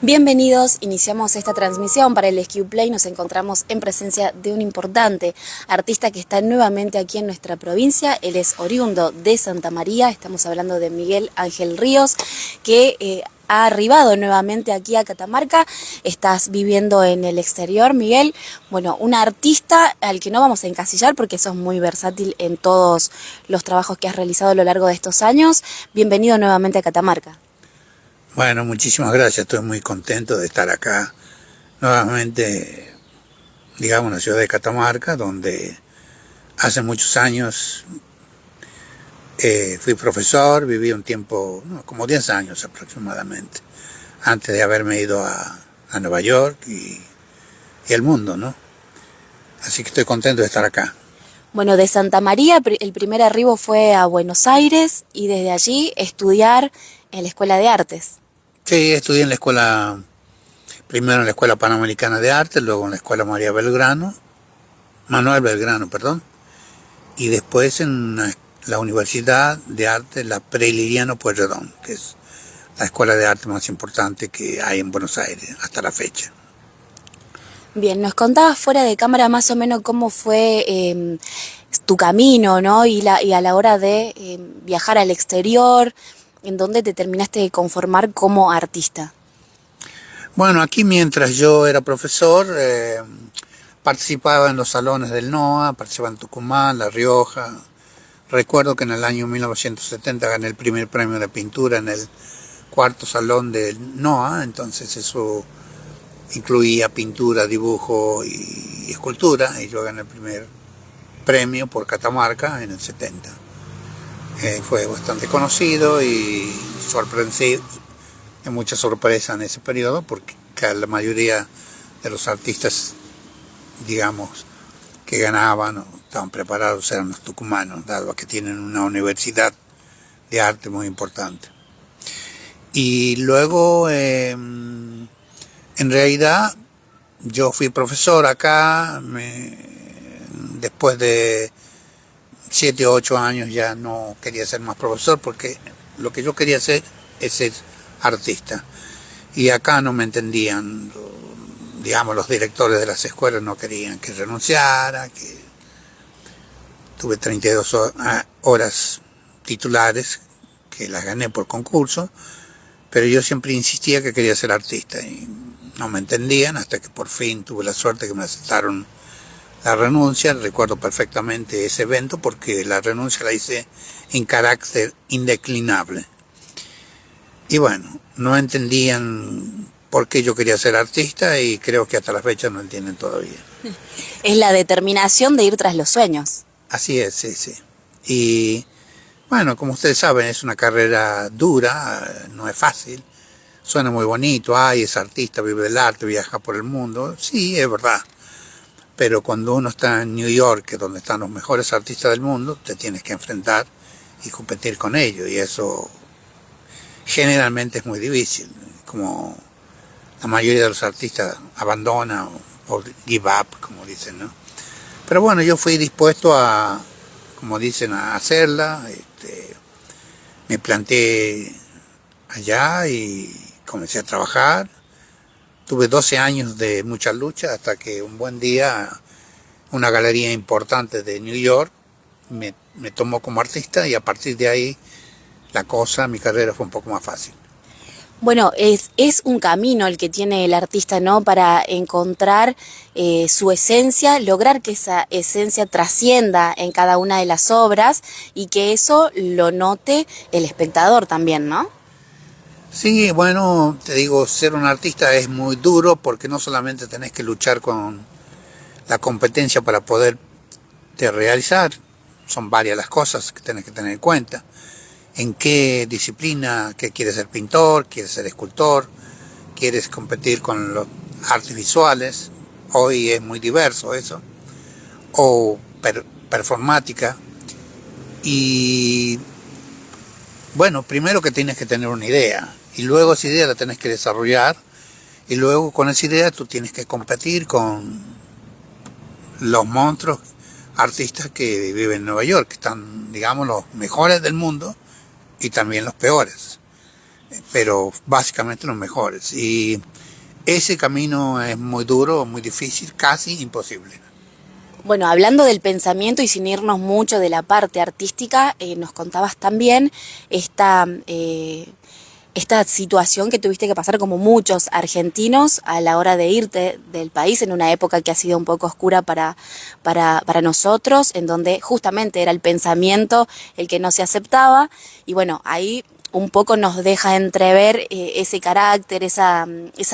Bienvenidos, iniciamos esta transmisión para el SQ Play. Nos encontramos en presencia de un importante artista que está nuevamente aquí en nuestra provincia. Él es oriundo de Santa María, estamos hablando de Miguel Ángel Ríos, que ha arribado nuevamente aquí a Catamarca. Estás viviendo en el exterior, Miguel. Bueno, un artista al que no vamos a encasillar porque sos muy versátil en todos los trabajos que has realizado a lo largo de estos años. Bienvenido nuevamente a Catamarca. Bueno, muchísimas gracias, estoy muy contento de estar acá nuevamente, digamos, en la ciudad de Catamarca, donde hace muchos años fui profesor, viví un tiempo, no, como 10 años aproximadamente, antes de haberme ido a Nueva York y el mundo, ¿no? Así que estoy contento de estar acá. Bueno, de Santa María el primer arribo fue a Buenos Aires y desde allí estudiar en la Escuela de Artes. Sí, estudié en la escuela, primero en la Escuela Panamericana de Arte, luego en la Escuela Manuel Belgrano, perdón, y después en la Universidad de Arte, la Preliriano Pueyrredón, que es la escuela de arte más importante que hay en Buenos Aires hasta la fecha. Bien, nos contabas fuera de cámara más o menos cómo fue tu camino, ¿no? Y a la hora de viajar al exterior, en dónde te terminaste de conformar como artista. Bueno, aquí mientras yo era profesor, participaba en los salones del NOA, participaba en Tucumán, La Rioja. Recuerdo que en el año 1970 gané el primer premio de pintura en el cuarto salón del NOA, entonces eso incluía pintura, dibujo y escultura, y yo gané el primer premio por Catamarca en el 70. Fue bastante conocido y sorprendido, de mucha sorpresa en ese periodo, porque la mayoría de los artistas, digamos, que ganaban o estaban preparados eran los tucumanos, dado que tienen una universidad de arte muy importante. Y luego, en realidad, yo fui profesor acá, después de 7 o 8 años ya no quería ser más profesor, porque lo que yo quería hacer es ser artista. Y acá no me entendían, digamos, los directores de las escuelas no querían que renunciara, que tuve 32 horas titulares, que las gané por concurso, pero yo siempre insistía que quería ser artista y no me entendían hasta que por fin tuve la suerte que me aceptaron la renuncia. Recuerdo perfectamente ese evento porque la renuncia la hice en carácter indeclinable. Y bueno, no entendían por qué yo quería ser artista y creo que hasta la fecha no entienden todavía. Es la determinación de ir tras los sueños. Así es, sí, sí. Y bueno, como ustedes saben, es una carrera dura, no es fácil. Suena muy bonito, ay, es artista, vive del arte, viaja por el mundo. Sí, es verdad. Pero cuando uno está en New York, que es donde están los mejores artistas del mundo, te tienes que enfrentar y competir con ellos. Y eso generalmente es muy difícil. Como la mayoría de los artistas abandona o give up, como dicen, ¿no? Pero bueno, yo fui dispuesto a, como dicen, a hacerla. Me planté allá y comencé a trabajar. Tuve 12 años de mucha lucha hasta que un buen día una galería importante de New York me tomó como artista y a partir de ahí mi carrera fue un poco más fácil. Bueno, es un camino el que tiene el artista, ¿no? Para encontrar su esencia, lograr que esa esencia trascienda en cada una de las obras y que eso lo note el espectador también, ¿no? Sí, bueno, te digo, ser un artista es muy duro porque no solamente tenés que luchar con la competencia para poder realizar, son varias las cosas que tenés que tener en cuenta. En qué disciplina, que quieres ser pintor, quieres ser escultor, quieres competir con los artes visuales, hoy es muy diverso eso, o performática. Y bueno, primero que tienes que tener una idea, y luego esa idea la tenés que desarrollar, y luego con esa idea tú tienes que competir con los monstruos artistas que viven en Nueva York, que están, digamos, los mejores del mundo y también los peores. pero básicamente los mejores. Y ese camino es muy duro, muy difícil, casi imposible. Bueno, hablando del pensamiento y sin irnos mucho de la parte artística, nos contabas también esta situación que tuviste que pasar como muchos argentinos a la hora de irte del país en una época que ha sido un poco oscura para nosotros, en donde justamente era el pensamiento el que no se aceptaba. Y bueno, ahí un poco nos deja entrever ese carácter, esa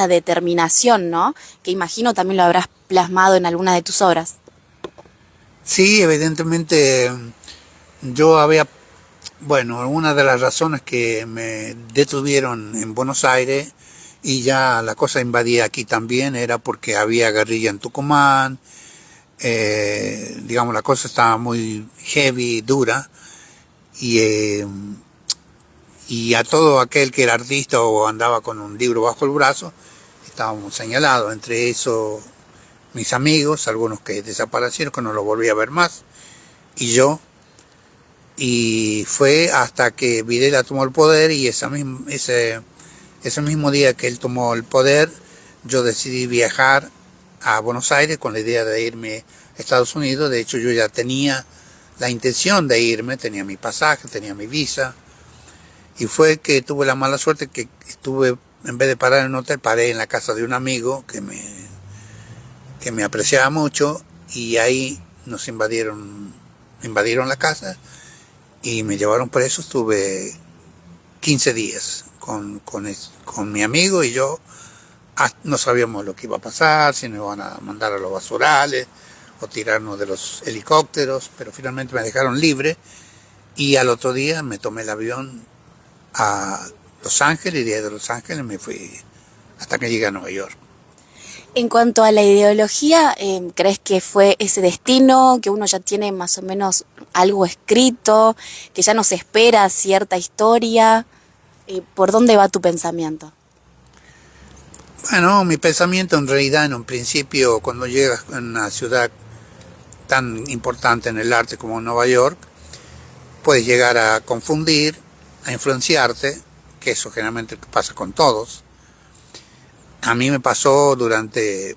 determinación, ¿no? Que imagino también lo habrás plasmado en alguna de tus obras. Sí, evidentemente yo había, bueno, una de las razones que me detuvieron en Buenos Aires y ya la cosa invadía aquí también era porque había guerrilla en Tucumán, digamos la cosa estaba muy heavy, dura, y, eh, y a todo aquel que era artista o andaba con un libro bajo el brazo, estábamos señalados, entre eso mis amigos, algunos que desaparecieron, que no los volví a ver más, y yo. Y fue hasta que Videla tomó el poder y ese mismo día que él tomó el poder, yo decidí viajar a Buenos Aires con la idea de irme a Estados Unidos. De hecho, yo ya tenía la intención de irme, tenía mi pasaje, tenía mi visa. Y fue que tuve la mala suerte que estuve, en vez de parar en un hotel, paré en la casa de un amigo que me apreciaba mucho, y ahí invadieron la casa y me llevaron preso. Estuve 15 días con mi amigo y yo. No sabíamos lo que iba a pasar, si nos iban a mandar a los basurales o tirarnos de los helicópteros, pero finalmente me dejaron libre y al otro día me tomé el avión a Los Ángeles, y de Los Ángeles me fui hasta que llegué a Nueva York. En cuanto a la ideología, ¿crees que fue ese destino, que uno ya tiene más o menos algo escrito, que ya no se espera cierta historia? ¿Por dónde va tu pensamiento? Bueno, mi pensamiento en realidad en un principio, cuando llegas a una ciudad tan importante en el arte como Nueva York, puedes llegar a confundir, a influenciarte, que eso generalmente pasa con todos. A mí me pasó durante,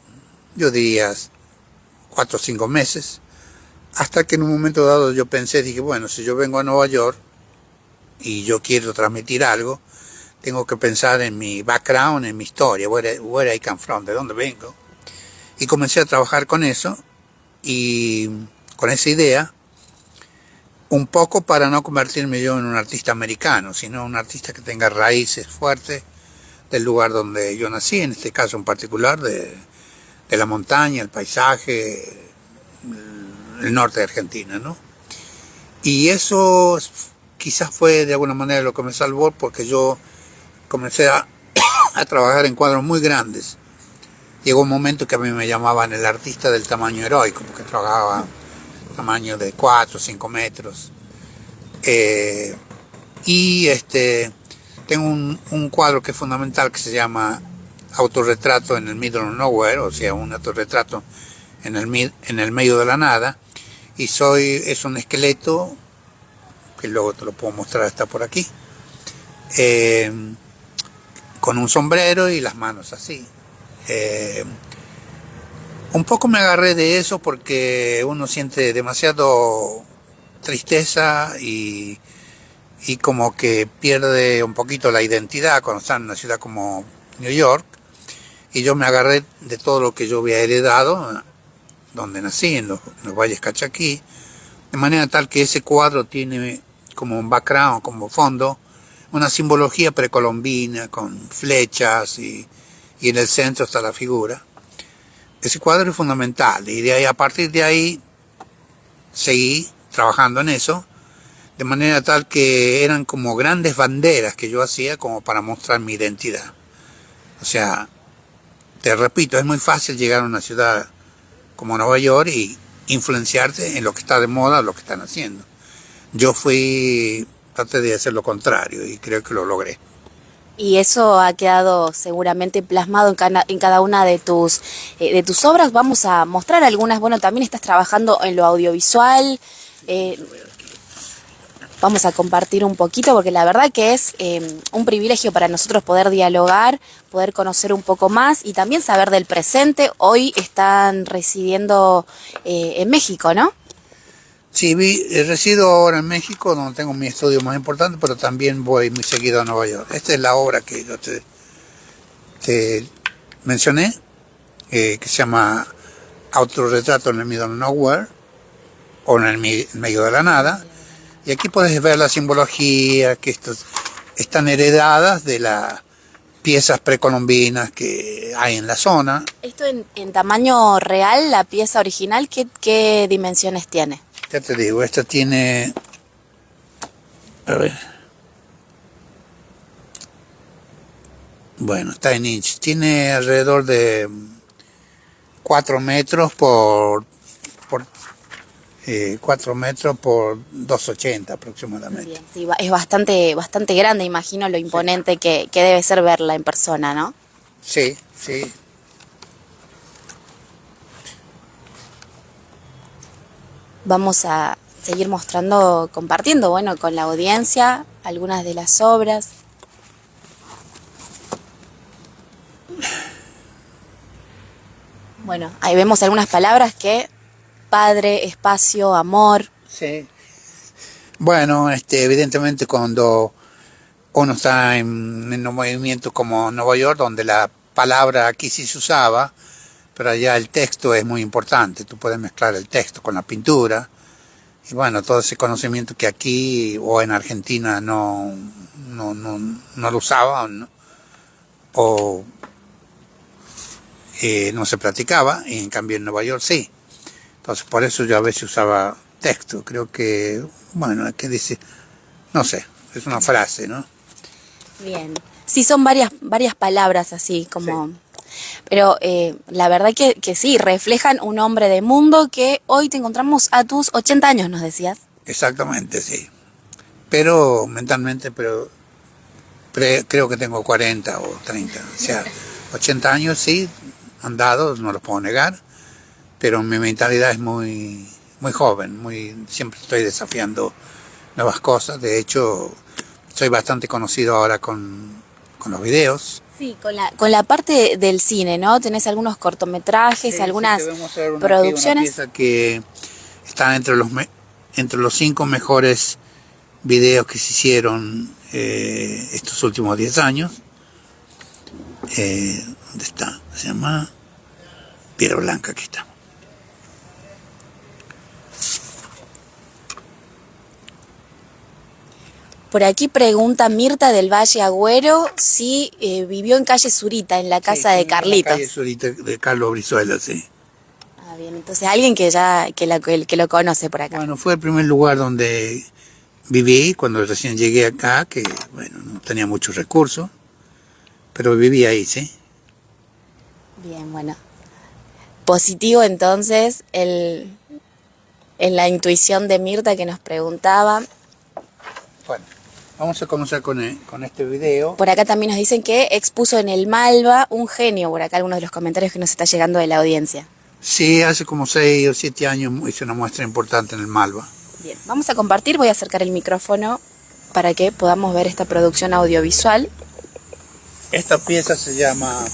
yo diría, 4 o 5 meses, hasta que en un momento dado yo pensé, dije, bueno, si yo vengo a Nueva York y yo quiero transmitir algo, tengo que pensar en mi background, en mi historia, where I come from, de dónde vengo. Y comencé a trabajar con eso y con esa idea, un poco para no convertirme yo en un artista americano, sino un artista que tenga raíces fuertes del lugar donde yo nací, en este caso en particular, de la montaña, el paisaje, el norte de Argentina, ¿no? Y eso quizás fue de alguna manera lo que me salvó, porque yo comencé a trabajar en cuadros muy grandes. Llegó un momento que a mí me llamaban el artista del tamaño heroico, porque trabajaba tamaño de 4 o 5 metros. Tengo un cuadro que es fundamental que se llama Autorretrato en el Middle of Nowhere, o sea, un autorretrato en el medio de la nada, y es un esqueleto, que luego te lo puedo mostrar, está por aquí, con un sombrero y las manos así. Un poco me agarré de eso porque uno siente demasiado tristeza y como que pierde un poquito la identidad cuando está en una ciudad como New York, y yo me agarré de todo lo que yo había heredado donde nací, en los Valles Cachaquí, de manera tal que ese cuadro tiene como un background, como fondo, una simbología precolombina con flechas y en el centro está la figura. Ese cuadro es fundamental y de ahí, a partir de ahí seguí trabajando en eso, de manera tal que eran como grandes banderas que yo hacía como para mostrar mi identidad. O sea, te repito, es muy fácil llegar a una ciudad como Nueva York y influenciarte en lo que está de moda, lo que están haciendo. Yo traté de hacer lo contrario y creo que lo logré. Y eso ha quedado seguramente plasmado en cada una de tus obras. Vamos a mostrar algunas. Bueno, también estás trabajando en lo audiovisual. vamos a compartir un poquito, porque la verdad que es un privilegio para nosotros poder dialogar, poder conocer un poco más y también saber del presente. Hoy están residiendo en México, ¿no? Sí, resido ahora en México, donde tengo mi estudio más importante, pero también voy muy seguido a Nueva York. Esta es la obra que yo te mencioné, que se llama Autorretrato en el Middle of Nowhere, o en el medio de la nada. Y aquí puedes ver la simbología, que están heredadas de las piezas precolombinas que hay en la zona. Esto en tamaño real, la pieza original, ¿qué dimensiones tiene? Ya te digo, esta tiene... A ver. Bueno, está en inch. Tiene alrededor de 4 metros por 4 metros por 2,80 aproximadamente. Bien, sí, es bastante grande, imagino lo imponente que debe ser verla en persona, ¿no? Sí, sí. Vamos a seguir mostrando, compartiendo, bueno, con la audiencia algunas de las obras. Bueno, ahí vemos algunas palabras que padre, espacio, amor. Sí. Bueno, evidentemente cuando uno está en un movimiento como Nueva York, donde la palabra aquí sí se usaba, pero allá el texto es muy importante. Tú puedes mezclar el texto con la pintura. Y bueno, todo ese conocimiento que aquí o en Argentina no lo usaban o no se practicaba, y en cambio en Nueva York sí. Entonces por eso yo a veces usaba texto. Creo que, bueno, que dice, no sé, es una frase, ¿no? Bien. Sí, son varias palabras así como... Sí. Pero la verdad que sí, reflejan un hombre de mundo que hoy te encontramos a tus 80 años, nos decías. Exactamente, sí. Pero mentalmente, creo que tengo 40 o 30. O sea, 80 años sí, andados, no lo puedo negar, pero mi mentalidad es muy joven, siempre estoy desafiando nuevas cosas. De hecho, soy bastante conocido ahora con los videos. Sí, con la parte del cine, ¿no? Tenés algunos cortometrajes, sí, algunas una producciones. Una pieza que está entre los 5 mejores videos que se hicieron estos últimos 10 años. ¿Dónde está? Se llama Piedra Blanca, aquí está. Por aquí pregunta Mirta del Valle Agüero si vivió en calle Zurita, en la casa de Carlitos. En la calle Zurita de Carlos Brizuela, sí. Ah, bien, entonces alguien que lo conoce por acá. Bueno, fue el primer lugar donde viví cuando recién llegué acá, que bueno, no tenía muchos recursos, pero viví ahí, sí. Bien, bueno. Positivo entonces en la intuición de Mirta que nos preguntaba. Bueno, vamos a comenzar con este video. Por acá también nos dicen que expuso en el Malva un genio, por acá algunos de los comentarios que nos está llegando de la audiencia. Sí, hace como 6 o 7 años hice una muestra importante en el Malva. Bien, vamos a compartir, voy a acercar el micrófono para que podamos ver esta producción audiovisual. Esta pieza se llama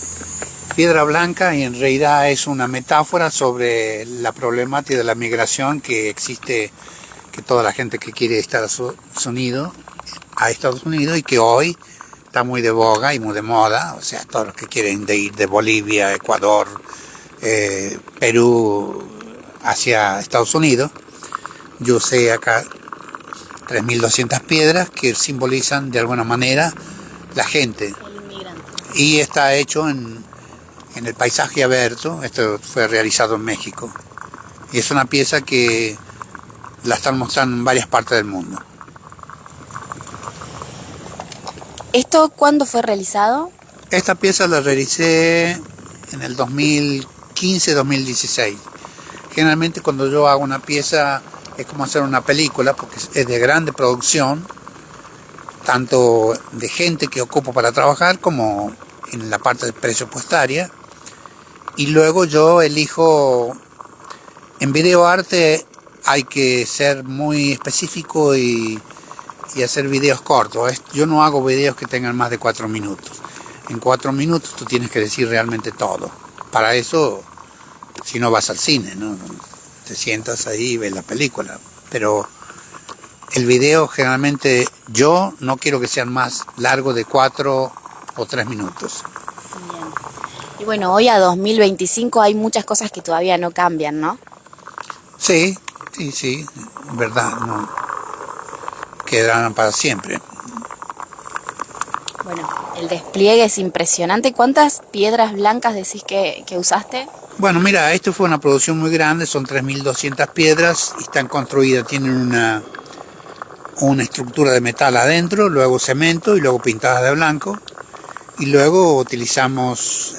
Piedra Blanca y en realidad es una metáfora sobre la problemática de la migración que existe, que toda la gente que quiere estar a Estados Unidos y que hoy está muy de boga y muy de moda, o sea, todos los que quieren ir de Bolivia, Ecuador, Perú hacia Estados Unidos. Yo usé acá 3.200 piedras que simbolizan de alguna manera la gente. El inmigrante. Y está hecho en el paisaje abierto. Esto fue realizado en México. Y es una pieza que la están mostrando en varias partes del mundo. ¿Esto cuándo fue realizado? Esta pieza la realicé en el 2015-2016. Generalmente cuando yo hago una pieza es como hacer una película porque es de grande producción, tanto de gente que ocupo para trabajar como en la parte presupuestaria. Y luego yo elijo, en videoarte hay que ser muy específico y y hacer videos cortos. Yo no hago videos que tengan más de 4 minutos. En 4 minutos tú tienes que decir realmente todo. Para eso, si no vas al cine, ¿no? Te sientas ahí y ves la película. Pero el video generalmente yo no quiero que sean más largos de 4 o 3 minutos. Bien. Y bueno, hoy a 2025 hay muchas cosas que todavía no cambian, ¿no? Sí, verdad, no quedarán para siempre. Bueno, el despliegue es impresionante. ¿Cuántas piedras blancas decís que usaste? Bueno, mira, esto fue una producción muy grande, son 3.200 piedras y están construidas, tienen una estructura de metal adentro, luego cemento y luego pintadas de blanco. Y luego utilizamos,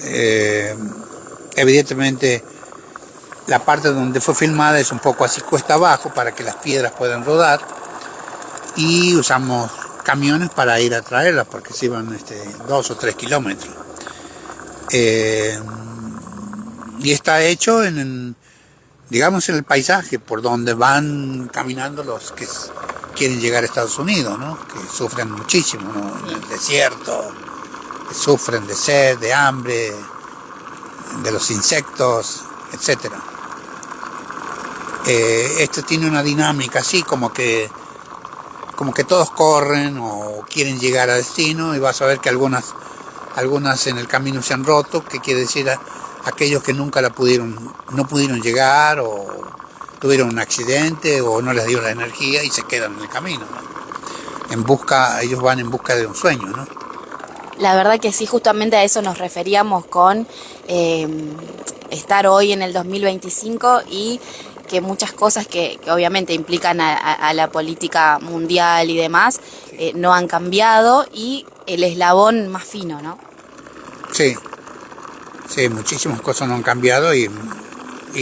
evidentemente, la parte donde fue filmada es un poco así cuesta abajo para que las piedras puedan rodar. Y usamos camiones para ir a traerlas porque se iban 2 o 3 kilómetros. Y está hecho digamos, en el paisaje por donde van caminando los que quieren llegar a Estados Unidos, ¿no? Que sufren muchísimo, ¿no? En el desierto, que sufren de sed, de hambre, de los insectos, etcétera. Esto tiene una dinámica así como que todos corren o quieren llegar a destino, y vas a ver que algunas en el camino se han roto, que quiere decir aquellos que nunca no pudieron llegar, o tuvieron un accidente o no les dio la energía y se quedan en el camino, ¿no? Ellos van en busca de un sueño, ¿no? La verdad que sí, justamente a eso nos referíamos con estar hoy en el 2025 y que muchas cosas que obviamente implican a la política mundial y demás no han cambiado, y el eslabón más fino, ¿no? Sí, muchísimas cosas no han cambiado y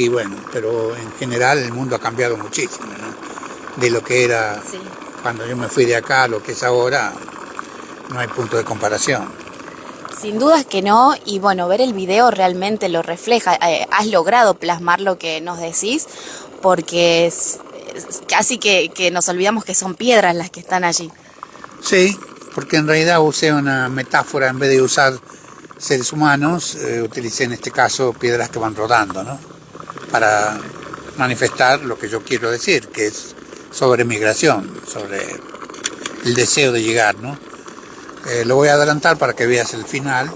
bueno, pero en general el mundo ha cambiado muchísimo, ¿no? De lo que era cuando yo me fui de acá a lo que es ahora, no hay punto de comparación. Sin dudas que no, y bueno, ver el video realmente lo refleja. Has logrado plasmar lo que nos decís, porque es casi que nos olvidamos que son piedras las que están allí. Sí, porque en realidad usé una metáfora, en vez de usar seres humanos, utilicé en este caso piedras que van rodando, ¿no? Para manifestar lo que yo quiero decir, que es sobre migración, sobre el deseo de llegar, ¿no? Lo voy a adelantar para que veas el final.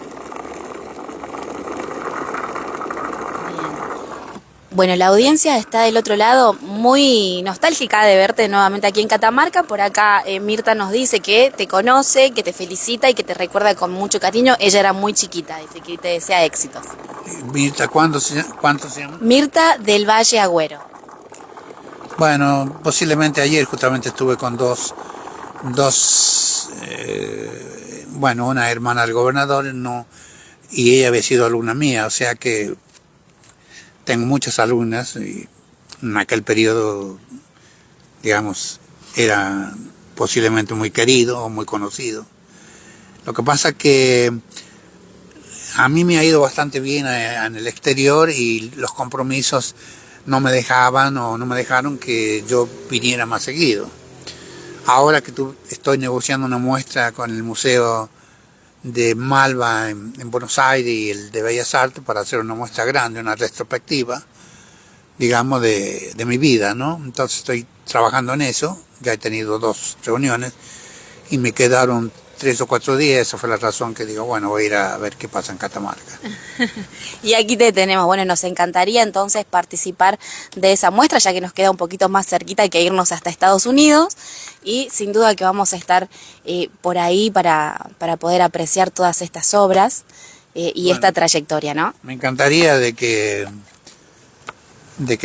Bueno, la audiencia está del otro lado, muy nostálgica de verte nuevamente aquí en Catamarca. Por acá Mirta nos dice que te conoce, que te felicita y que te recuerda con mucho cariño. Ella era muy chiquita, dice que te desea éxitos. Mirta, ¿cuánto se llama? Mirta del Valle Agüero. Bueno, posiblemente ayer justamente estuve con dos una hermana del gobernador, no, y ella había sido alumna mía, o sea que tengo muchas alumnas y en aquel periodo, digamos, era posiblemente muy querido o muy conocido. Lo que pasa que a mí me ha ido bastante bien en el exterior y los compromisos no me dejaron que yo viniera más seguido. Ahora que estoy negociando una muestra con el Museo de Malva en Buenos Aires y el de Bellas Artes para hacer una muestra grande, una retrospectiva, digamos, de mi vida, ¿no? Entonces estoy trabajando en eso, ya he tenido 2 reuniones y me quedaron 3 o 4 días, esa fue la razón que digo, bueno, voy a ir a ver qué pasa en Catamarca. Y aquí te tenemos. Bueno, nos encantaría entonces participar de esa muestra, ya que nos queda un poquito más cerquita que irnos hasta Estados Unidos, y sin duda que vamos a estar por ahí para poder apreciar todas estas obras y esta trayectoria, ¿no? Me encantaría de que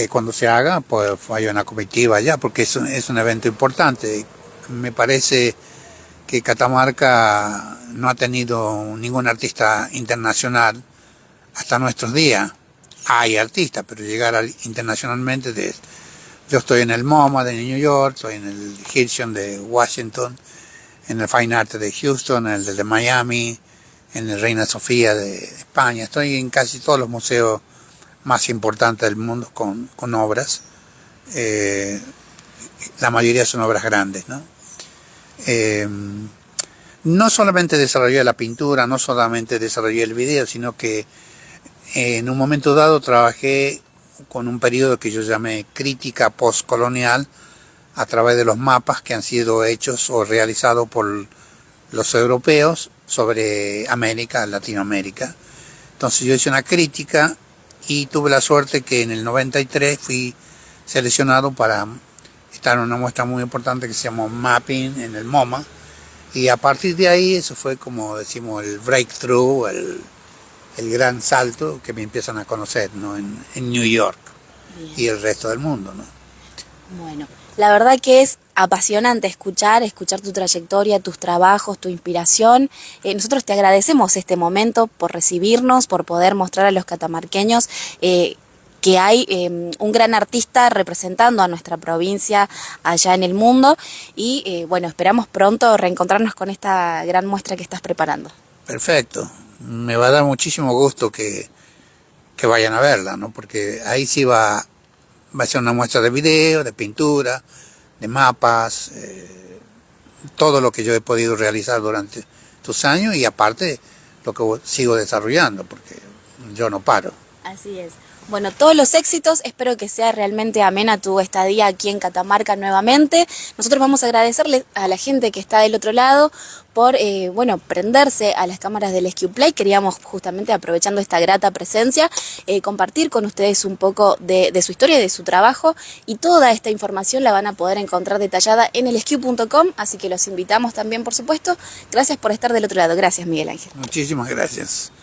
cuando se haga, pues haya una comitiva allá, porque es un evento importante. Me parece que Catamarca no ha tenido ningún artista internacional hasta nuestros días. Hay artistas, pero llegar internacionalmente, yo estoy en el MoMA de New York, estoy en el Hirshon de Washington, en el Fine Art de Houston, en el de Miami, en el Reina Sofía de España. Estoy en casi todos los museos más importantes del mundo con obras. La mayoría son obras grandes, ¿no? Eh, no solamente desarrollé la pintura, no solamente desarrollé el video, sino que en un momento dado trabajé con un periodo que yo llamé crítica postcolonial a través de los mapas que han sido hechos o realizados por los europeos sobre América, Latinoamérica. Entonces yo hice una crítica y tuve la suerte que en el 93 fui seleccionado para estar en una muestra muy importante que se llamó Mapping en el MoMA, y a partir de ahí eso fue, como decimos, el breakthrough, el gran salto que me empiezan a conocer, ¿no? en New York. Bien. Y el resto del mundo, ¿no? Bueno, la verdad que es apasionante escuchar tu trayectoria, tus trabajos, tu inspiración. Nosotros te agradecemos este momento por recibirnos, por poder mostrar a los catamarqueños que hay un gran artista representando a nuestra provincia allá en el mundo, y bueno, esperamos pronto reencontrarnos con esta gran muestra que estás preparando. Perfecto, me va a dar muchísimo gusto que vayan a verla, ¿no? Porque ahí sí va a ser una muestra de video, de pintura, de mapas, todo lo que yo he podido realizar durante estos años, y aparte lo que sigo desarrollando, porque yo no paro. Así es. Bueno, todos los éxitos, espero que sea realmente amena tu estadía aquí en Catamarca nuevamente. Nosotros vamos a agradecerle a la gente que está del otro lado por, bueno, prenderse a las cámaras del SQPlay. Queríamos justamente, aprovechando esta grata presencia, compartir con ustedes un poco de su historia y de su trabajo, y toda esta información la van a poder encontrar detallada en elsq.com, así que los invitamos también, por supuesto. Gracias por estar del otro lado. Gracias, Miguel Ángel. Muchísimas gracias.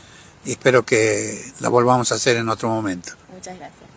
Y espero que la volvamos a hacer en otro momento. Muchas gracias.